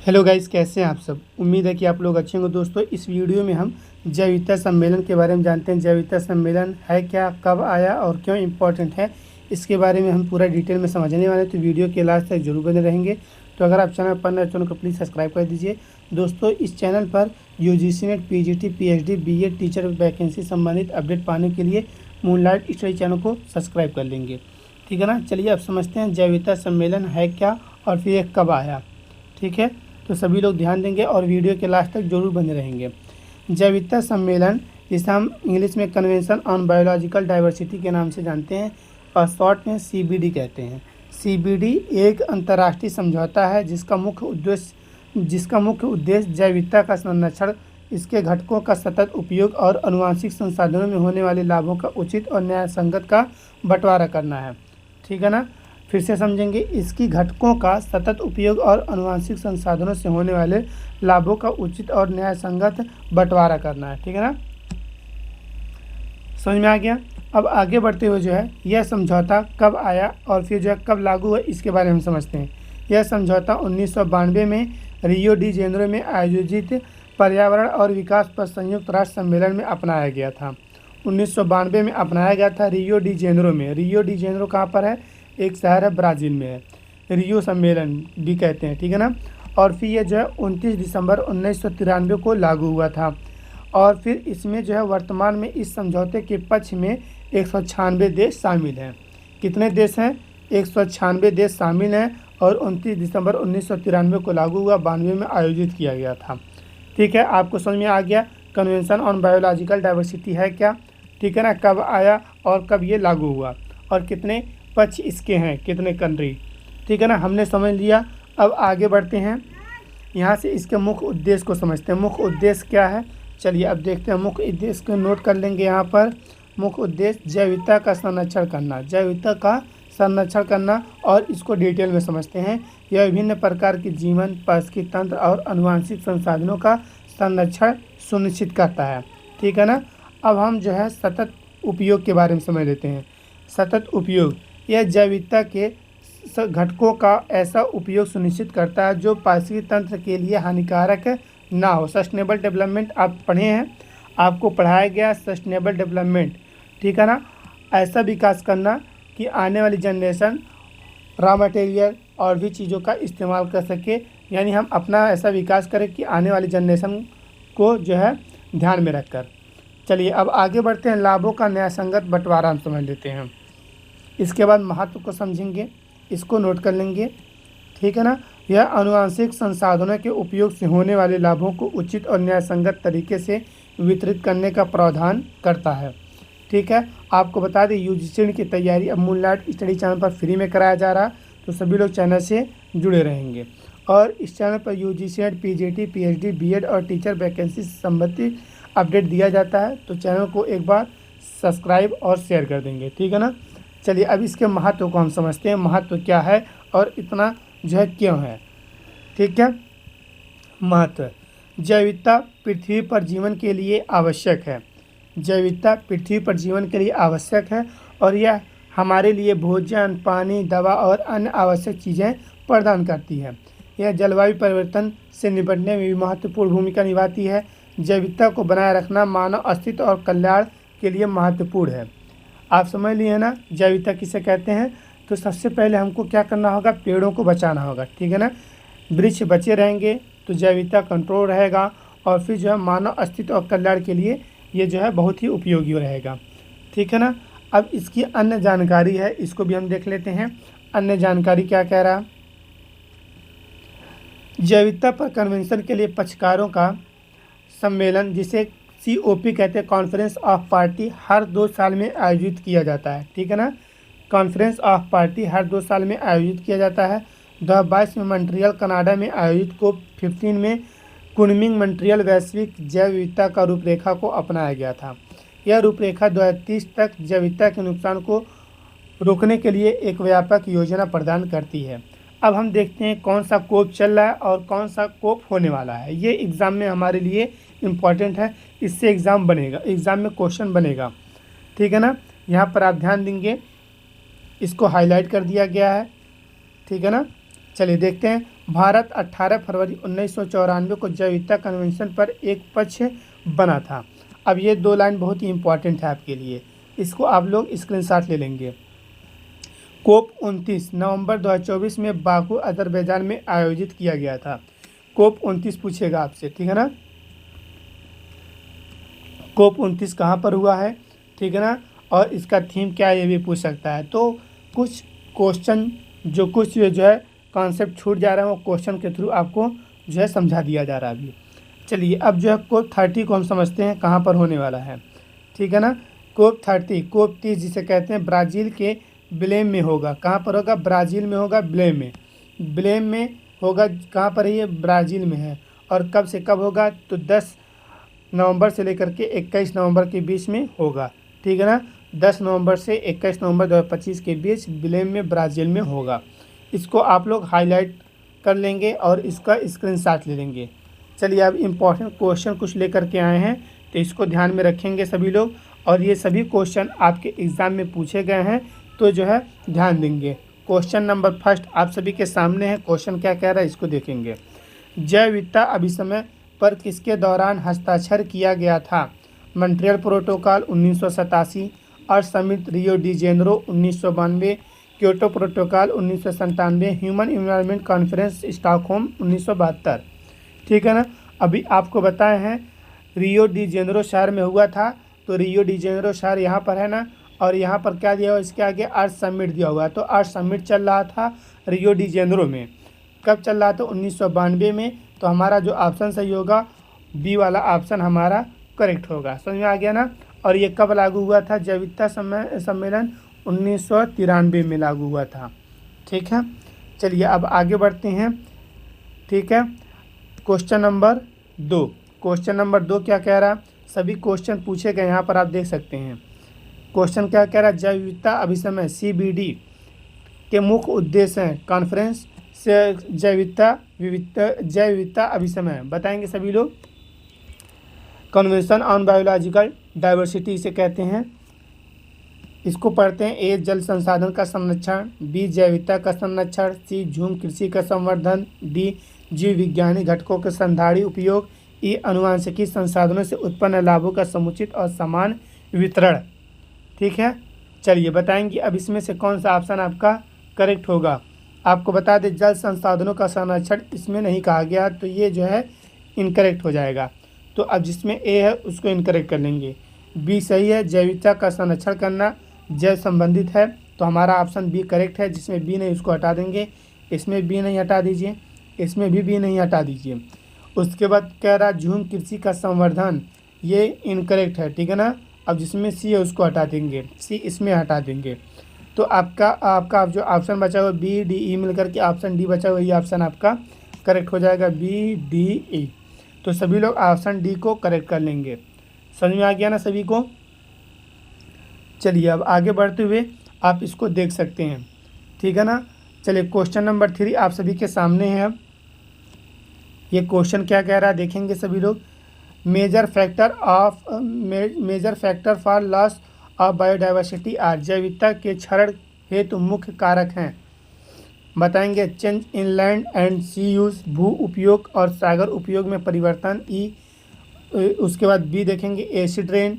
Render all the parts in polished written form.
Hello guys, कैसे हैं आप सब। उम्मीद है कि आप लोग अच्छे होंगे। दोस्तों, इस वीडियो में हम जैव विविधता सम्मेलन के बारे में जानते हैं। जैव विविधता सम्मेलन है क्या, कब आया और क्यों इम्पोर्टेंट है, इसके बारे में हम पूरा डिटेल में समझने वाले हैं। तो वीडियो के लास्ट तक जरूर बने रहेंगे। तो अगर आप चैनल पर नए चैनल को प्लीज़ सब्सक्राइब कर दीजिए। दोस्तों, इस चैनल पर UGC NET, PGT, PhD, BEd teacher vacancy संबंधित अपडेट पाने के लिए मूनलाइट स्टडी चैनल को सब्सक्राइब कर लेंगे। ठीक है ना। चलिए अब समझते हैं जैव विविधता सम्मेलन है क्या और फिर ये कब आया। ठीक है, तो सभी लोग ध्यान देंगे और वीडियो के लास्ट तक जरूर बने रहेंगे। जैव विविधता सम्मेलन, जिसे हम इंग्लिश में कन्वेंशन ऑन बायोलॉजिकल डाइवर्सिटी के नाम से जानते हैं और शॉर्ट में सीबीडी कहते हैं। सीबीडी एक अंतर्राष्ट्रीय समझौता है जिसका मुख्य उद्देश्य जैव विविधता का संरक्षण, इसके घटकों का सतत उपयोग और आनुवंशिक संसाधनों में होने वाले लाभों का उचित और न्यायसंगत का बंटवारा करना है। ठीक है ना। फिर से समझेंगे। इसकी घटकों का सतत उपयोग और आनुवंशिक संसाधनों से होने वाले लाभों का उचित और न्यायसंगत बंटवारा करना है। ठीक है ना, समझ में आ गया। अब आगे बढ़ते हुए जो है यह समझौता कब आया और फिर जो है कब लागू हुआ, इसके बारे में हम समझते हैं। यह समझौता 1992 में रियो डी जेनेरो में आयोजित पर्यावरण और विकास पर संयुक्त राष्ट्र सम्मेलन में अपनाया गया था। 1992 में अपनाया गया था रियो डी जेनेरो में। रियो डी जेनेरो कहाँ पर है? एक शहर है, ब्राज़ील में है। रियो सम्मेलन भी कहते हैं। ठीक है ना। और फिर ये जो है 29 दिसंबर 1993 को लागू हुआ था। और फिर इसमें जो है वर्तमान में इस समझौते के पक्ष में 196 देश शामिल हैं। कितने देश हैं? 196 देश शामिल हैं। और 29 दिसंबर 1993 को लागू हुआ, 92 में आयोजित किया गया था। ठीक है, आपको समझ में आ गया कन्वेंशन ऑन बायोलॉजिकल डाइवर्सिटी है क्या। ठीक है ना, कब आया और कब ये लागू हुआ और कितने पक्ष इसके हैं, कितने कंट्री। ठीक है ना, हमने समझ लिया। अब आगे बढ़ते हैं, यहाँ से इसके मुख्य उद्देश्य को समझते हैं। मुख्य उद्देश्य क्या है, चलिए अब देखते हैं। मुख्य उद्देश्य को नोट कर लेंगे यहाँ पर। मुख्य उद्देश्य जैव विविधता का संरक्षण करना, जैव विविधता का संरक्षण करना, और इसको डिटेल में समझते हैं। यह विभिन्न प्रकार के जीवन, पारिस्थितिकी तंत्र और आनुवंशिक संसाधनों का संरक्षण सुनिश्चित करता है। ठीक है ना। अब हम जो है सतत उपयोग के बारे में समझ लेते हैं। सतत उपयोग, यह जैव विविधता के घटकों का ऐसा उपयोग सुनिश्चित करता है जो पारिस्थितिकी तंत्र के लिए हानिकारक ना हो। सस्टेनेबल डेवलपमेंट आप पढ़े हैं, आपको पढ़ाया गया सस्टेनेबल डेवलपमेंट। ठीक है ना। ऐसा विकास करना कि आने वाली जनरेशन रॉ मटेरियल और भी चीज़ों का इस्तेमाल कर सके, यानी हम अपना ऐसा विकास करें कि आने वाली जनरेशन को जो है ध्यान में रखकर। चलिए अब आगे बढ़ते हैं। लाभों का न्यायसंगत बंटवारा हम समझ लेते हैं। इसके बाद महत्व को समझेंगे, इसको नोट कर लेंगे। ठीक है ना। यह आनुवंशिक संसाधनों के उपयोग से होने वाले लाभों को उचित और न्यायसंगत तरीके से वितरित करने का प्रावधान करता है। ठीक है, आपको बता दें यूजीसी की तैयारी अब मूनलाइट स्टडी चैनल पर फ्री में कराया जा रहा है, तो सभी लोग चैनल से जुड़े रहेंगे। और इस चैनल पर UGC NET, PGT, PhD, BEd और टीचर वैकेंसी से संबंधित अपडेट दिया जाता है। तो चैनल को एक बार सब्सक्राइब और शेयर कर देंगे। ठीक है ना। चलिए अब इसके महत्व को हम समझते हैं। महत्व क्या है और इतना जो है क्यों है। ठीक है। महत्व, जैव विविधता पृथ्वी पर जीवन के लिए आवश्यक है। जैव विविधता पृथ्वी पर जीवन के लिए आवश्यक है और यह हमारे लिए भोजन, पानी, दवा और अन्य आवश्यक चीज़ें प्रदान करती है। यह जलवायु परिवर्तन से निपटने में भी महत्वपूर्ण भूमिका निभाती है। जैव विविधता को बनाए रखना मानव अस्तित्व और कल्याण के लिए महत्वपूर्ण है। आप समझ लिए ना जैव विविधता किसे कहते हैं। तो सबसे पहले हमको क्या करना होगा, पेड़ों को बचाना होगा। ठीक है ना। वृक्ष बचे रहेंगे तो जैव विविधता कंट्रोल रहेगा और फिर जो है मानव अस्तित्व और कल्याण के लिए ये जो है बहुत ही उपयोगी रहेगा। ठीक है ना। अब इसकी अन्य जानकारी है, इसको भी हम देख लेते हैं। अन्य जानकारी क्या कह रहा है। जैव विविधता पर कन्वेंशन के लिए पक्षकारों का सम्मेलन, जिसे COP कहते हैं, कॉन्फ्रेंस ऑफ पार्टी, हर 2 साल में आयोजित किया जाता है। ठीक है ना। कॉन्फ्रेंस ऑफ पार्टी हर 2 साल में आयोजित किया जाता है। 2022 में मॉन्ट्रियल कनाडा में आयोजित COP15 में कुनमिंग मॉन्ट्रियल वैश्विक जैव विविधता का रूपरेखा को अपनाया गया था। यह रूपरेखा 2030 तक जैव विविधता के नुकसान को रोकने के लिए एक व्यापक योजना प्रदान करती है। अब हम देखते हैं कौन सा COP चल रहा है और कौन सा COP होने वाला है। ये एग्ज़ाम में हमारे लिए इम्पॉर्टेंट है, इससे एग्ज़ाम बनेगा, एग्ज़ाम में क्वेश्चन बनेगा। ठीक है ना। यहाँ पर आप ध्यान देंगे, इसको हाईलाइट कर दिया गया है। ठीक है ना। चलिए देखते हैं भारत 18 फरवरी 1994 को जैव विविधता कन्वेंशन पर एक पक्ष बना था। अब ये 2 लाइन बहुत ही इंपॉर्टेंट है आपके लिए, इसको आप लोग स्क्रीनशॉट ले लेंगे। कोप 29 नवंबर 2024 में बाकू अजरबैजान में आयोजित किया गया था। कोप 29 पूछेगा आपसे, ठीक है ना। कोप 29 कहाँ पर हुआ है, ठीक है ना, और इसका थीम क्या है ये भी पूछ सकता है। तो कुछ क्वेश्चन कुछ जो है कॉन्सेप्ट छूट जा रहा है वो क्वेश्चन के थ्रू आपको जो है समझा दिया जा रहा है अभी। चलिए अब जो है कोप 30 को हम समझते हैं कहाँ पर होने वाला है, ठीक है ना। कोप 30 जिसे कहते हैं ब्राज़ील के ब्लेम में होगा। कहाँ पर होगा, ब्राज़ील में होगा, ब्लेम में होगा। कहाँ पर है ये, ब्राज़ील में है। और कब से कब होगा, तो 10 नवंबर से लेकर के 21 नवंबर के बीच में होगा, ठीक है ना। 10 नवंबर से 21 नवंबर 2025 के बीच ब्लेम में, ब्राज़ील में होगा। इसको आप लोग हाईलाइट कर लेंगे और इसका स्क्रीनशॉट ले लेंगे। चलिए अब इम्पोर्टेंट क्वेश्चन कुछ लेकर के आए हैं तो इसको ध्यान में रखेंगे सभी लोग, और ये सभी क्वेश्चन आपके एग्ज़ाम में पूछे गए हैं तो जो है ध्यान देंगे। क्वेश्चन नंबर फर्स्ट आप सभी के सामने है। क्वेश्चन क्या कह रहा है इसको देखेंगे। जैव विविधता अभिसमय पर किसके दौरान हस्ताक्षर किया गया था। Montreal protocol 1987, earth summit Rio de Janeiro 1992, Kyoto protocol 1997, human environment conference Stockholm 1972, ठीक है ना। अभी आपको बताए हैं रियो डी जेनेरो शहर में हुआ था, तो रियो डी जेनेरो शहर यहाँ पर है ना, और यहाँ पर क्या दिया हुआ, इसके आगे अर्थ समिट दिया हुआ है। तो अर्थ समिट चल रहा था रियो डी जेनेरो में। कब चल रहा था, 1992 में। तो हमारा जो ऑप्शन सही होगा बी वाला ऑप्शन हमारा करेक्ट होगा। समझ में आ गया ना। और ये कब लागू हुआ था, जैव विविधता सम्मेलन 1993 में लागू हुआ था, ठीक है। चलिए अब आगे बढ़ते हैं, ठीक है। क्वेश्चन नंबर 2 क्या कह रहा है, सभी क्वेश्चन पूछे गए यहाँ पर आप देख सकते हैं। क्वेश्चन क्या कह रहा है, जैव विविधता अभिसमय CBD के मुख्य उद्देश्य हैं। कॉन्फ्रेंस से जैव विविधता अभिसमय बताएंगे सभी लोग। कन्वेंशन ऑन बायोलॉजिकल डाइवर्सिटी इसे कहते हैं। इसको पढ़ते हैं। ए, जल संसाधन का संरक्षण, बी, जैव विविधता का संरक्षण, सी, झूम कृषि का संवर्धन, डी, जीव विज्ञानी घटकों के संधाड़ी उपयोग, ई, अनुवांशिकी संसाधनों से उत्पन्न लाभों का समुचित और समान वितरण, ठीक है। चलिए बताएंगे अब इसमें से कौन सा ऑप्शन आपका करेक्ट होगा। आपको बता दें जल संसाधनों का संरक्षण इसमें नहीं कहा गया, तो ये जो है इनकरेक्ट हो जाएगा। तो अब जिसमें ए है उसको इनकरेक्ट कर लेंगे। बी सही है, जैव विविधता का संरक्षण करना जैव संबंधित है, तो हमारा ऑप्शन बी करेक्ट है। जिसमें बी नहीं उसको हटा देंगे, इसमें बी नहीं हटा दीजिए, इसमें भी बी नहीं हटा दीजिए। उसके बाद कह रहा झूम कृषि का संवर्धन, ये इनकरेक्ट है, ठीक है ना। अब जिसमें सी है उसको हटा देंगे, सी इसमें हटा देंगे। तो आपका जो ऑप्शन बचा हुआ बी, डी, ई मिलकर के ऑप्शन डी बचा हुआ, ये ऑप्शन आपका करेक्ट हो जाएगा, बी, डी, ई। तो सभी लोग ऑप्शन डी को करेक्ट कर लेंगे। समझ में आ गया ना सभी को। चलिए अब आगे बढ़ते हुए आप इसको देख सकते हैं, ठीक है ना। चलिए क्वेश्चन नंबर 3 आप सभी के सामने है। अब ये क्वेश्चन क्या कह रहा है देखेंगे सभी लोग। Major factor for loss of biodiversity are, जैव विविधता के क्षरण हेतु मुख्य कारक हैं। बताएंगे change in land and sea use, भू उपयोग और सागर उपयोग में परिवर्तन, ई। उसके बाद बी देखेंगे acid rain,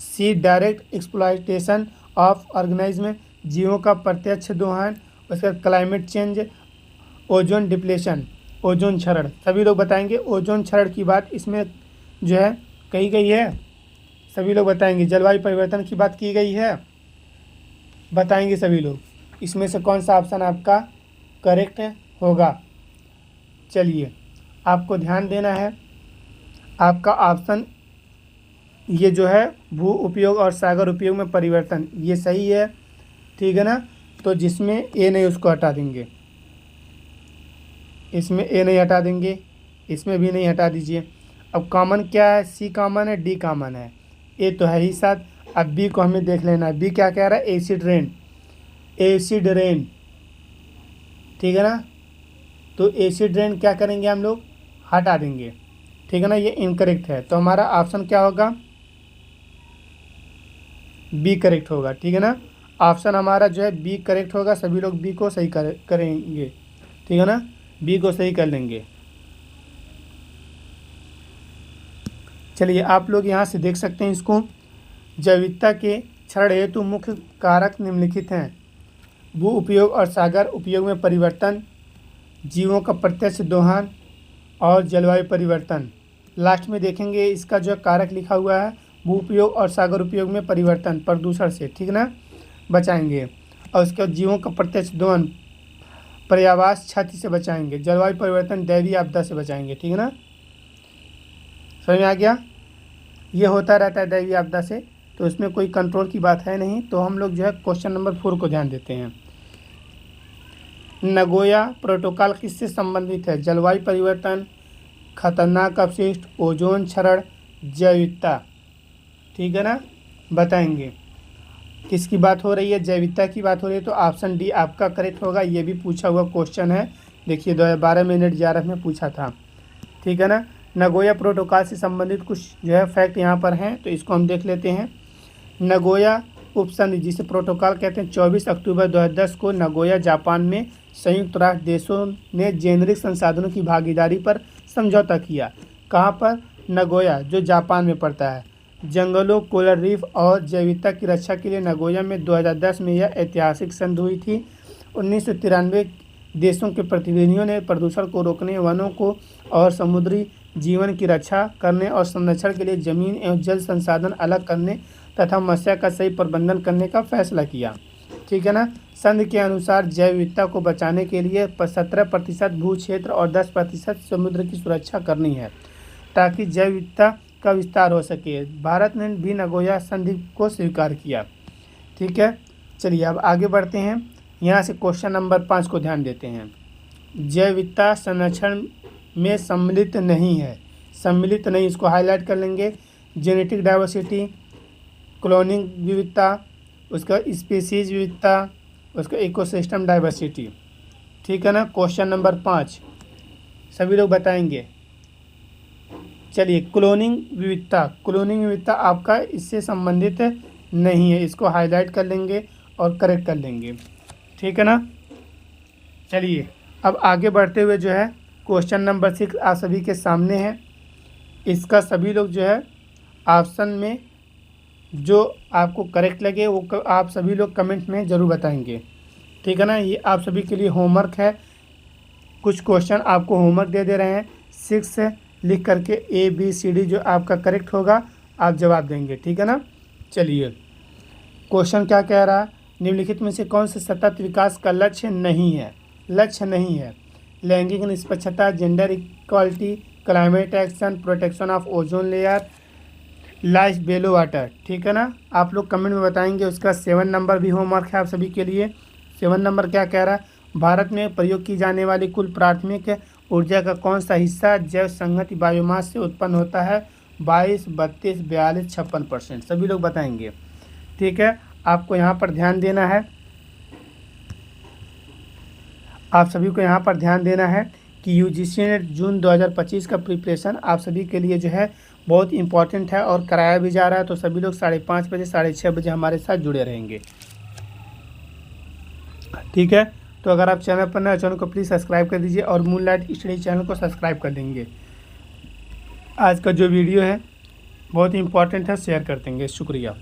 C direct exploitation of organism, जीवों का प्रत्यक्ष दोहन, उसके बाद climate change, ozone depletion, ozone क्षरण। सभी लोग बताएंगे ओजोन क्षरण की बात इसमें जो है कही गई है। सभी लोग बताएंगे जलवायु परिवर्तन की बात की गई है, बताएंगे सभी लोग। इसमें से कौन सा ऑप्शन आपका करेक्ट होगा। चलिए आपको ध्यान देना है, आपका ऑप्शन ये जो है भू उपयोग और सागर उपयोग में परिवर्तन, ये सही है, ठीक है ना। तो जिसमें ए नहीं उसको हटा देंगे, इसमें ए नहीं हटा देंगे, इसमें भी नहीं हटा दीजिए। अब कॉमन क्या है, सी कॉमन है, डी कॉमन है, ए तो है ही साथ। अब बी को हमें देख लेना है, बी क्या कह रहा है, एसिड रेन, एसिड रेन, ठीक है ना। तो एसिड रेन क्या करेंगे हम लोग, हटा देंगे, ठीक है ना। ये इनकरेक्ट है, तो हमारा ऑप्शन क्या होगा, बी करेक्ट होगा, ठीक है ना। ऑप्शन हमारा जो है बी करेक्ट होगा। सभी लोग बी को सही करेंगे, ठीक है ना। बी को सही कर लेंगे। चलिए आप लोग यहाँ से देख सकते हैं इसको। जैविकता के क्षरण हेतु मुख्य कारक निम्नलिखित हैं: भू उपयोग और सागर उपयोग में परिवर्तन, जीवों का प्रत्यक्ष दोहन और जलवायु परिवर्तन। लास्ट में देखेंगे इसका जो कारक लिखा हुआ है, भू उपयोग और सागर उपयोग में परिवर्तन, प्रदूषण से, ठीक ना, बचाएंगे। और उसके बाद जीवों का प्रत्यक्ष दोहन, पर्यावास क्षति से बचाएंगे। जलवायु परिवर्तन, दैवीय आपदा से बचाएंगे, ठीक है ना, समझ में आ गया। ये होता रहता है दैवीय आपदा से, तो इसमें कोई कंट्रोल की बात है नहीं। तो हम लोग जो है क्वेश्चन नंबर 4 को ध्यान देते हैं। नगोया प्रोटोकॉल किससे संबंधित है? जलवायु परिवर्तन, खतरनाक अपशिष्ट, ओजोन क्षरण, जैविकता, ठीक है ना, बताएंगे। किसकी बात हो रही है? जैविकता की बात हो रही है, तो ऑप्शन डी आपका करेक्ट होगा। ये भी पूछा हुआ क्वेश्चन है, देखिए 2012 में नेट JRF में पूछा था, ठीक है ना। नगोया प्रोटोकॉल से संबंधित कुछ जो है फैक्ट यहाँ पर हैं, तो इसको हम देख लेते हैं। नगोया उपसंधि, जिसे प्रोटोकॉल कहते हैं, 24 अक्टूबर 2010 को नगोया जापान में संयुक्त राष्ट्र देशों ने जेनेरिक संसाधनों की भागीदारी पर समझौता किया। कहाँ पर? नगोया, जो जापान में पड़ता है। जंगलों, कोरल रीफ और जैविकता की रक्षा के लिए नगोया में 2010 में यह ऐतिहासिक संधि हुई थी। 1993 देशों के प्रतिनिधियों ने प्रदूषण को रोकने, वनों को और समुद्री जीवन की रक्षा करने और संरक्षण के लिए जमीन एवं जल संसाधन अलग करने तथा मत्स्य का सही प्रबंधन करने का फैसला किया, ठीक है ना। संधि के अनुसार जैव विविधता को बचाने के लिए 17% भू क्षेत्र और 10% समुद्र की सुरक्षा करनी है, ताकि जैव विविधता का विस्तार हो सके। भारत ने भी नगोया संधि को स्वीकार किया, ठीक है। चलिए अब आगे बढ़ते हैं। यहाँ से क्वेश्चन नंबर 5 को ध्यान देते हैं। जैव विविधता संरक्षण में सम्मिलित नहीं है, सम्मिलित नहीं, इसको हाईलाइट कर लेंगे। जेनेटिक डाइवर्सिटी, क्लोनिंग विविधता, उसका स्पीसीज विविधता, उसका इकोसिस्टम डाइवर्सिटी, ठीक है ना। क्वेश्चन नंबर 5 सभी लोग बताएंगे। चलिए क्लोनिंग विविधता, क्लोनिंग विविधता आपका इससे संबंधित नहीं है, इसको हाईलाइट कर लेंगे और करेक्ट कर लेंगे, ठीक है ना। चलिए अब आगे बढ़ते हुए जो है क्वेश्चन नंबर 6 आप सभी के सामने है। इसका सभी लोग जो है ऑप्शन में जो आपको करेक्ट लगे वो आप सभी लोग कमेंट में ज़रूर बताएंगे, ठीक है ना। ये आप सभी के लिए होमवर्क है, कुछ क्वेश्चन आपको होमवर्क दे रहे हैं। 6 से लिख करके ABCD जो आपका करेक्ट होगा आप जवाब देंगे, ठीक है ना। चलिए क्वेश्चन क्या कह रहा है? निम्नलिखित में से कौन से सतत विकास का लक्ष्य नहीं है? लक्ष्य नहीं है: लैंगिक निष्पक्षता, gender equality, climate action, protection of ozone layer, life below water, ठीक है ना। आप लोग कमेंट में बताएंगे। उसका 7 नंबर भी होमवर्क है आप सभी के लिए। 7 नंबर क्या कह रहा है? भारत में प्रयोग की जाने वाली कुल प्राथमिक ऊर्जा का कौन सा हिस्सा जैव संहति बायोमास से उत्पन्न होता है? 22, 32, 42, 56%, सभी लोग बताएंगे, ठीक है। आपको यहाँ पर ध्यान देना है, आप सभी को यहाँ पर ध्यान देना है कि UGC ने जून 2025 का प्रिपरेशन आप सभी के लिए जो है बहुत इंपॉर्टेंट है और कराया भी जा रहा है। तो सभी लोग 5:30 बजे 6:30 बजे हमारे साथ जुड़े रहेंगे, ठीक है। तो अगर आप चैनल पर नए, चैनल को प्लीज़ सब्सक्राइब कर दीजिए और मूनलाइट स्टडी चैनल को सब्सक्राइब कर देंगे। आज का जो वीडियो है बहुत इंपॉर्टेंट है, शेयर कर देंगे। शुक्रिया।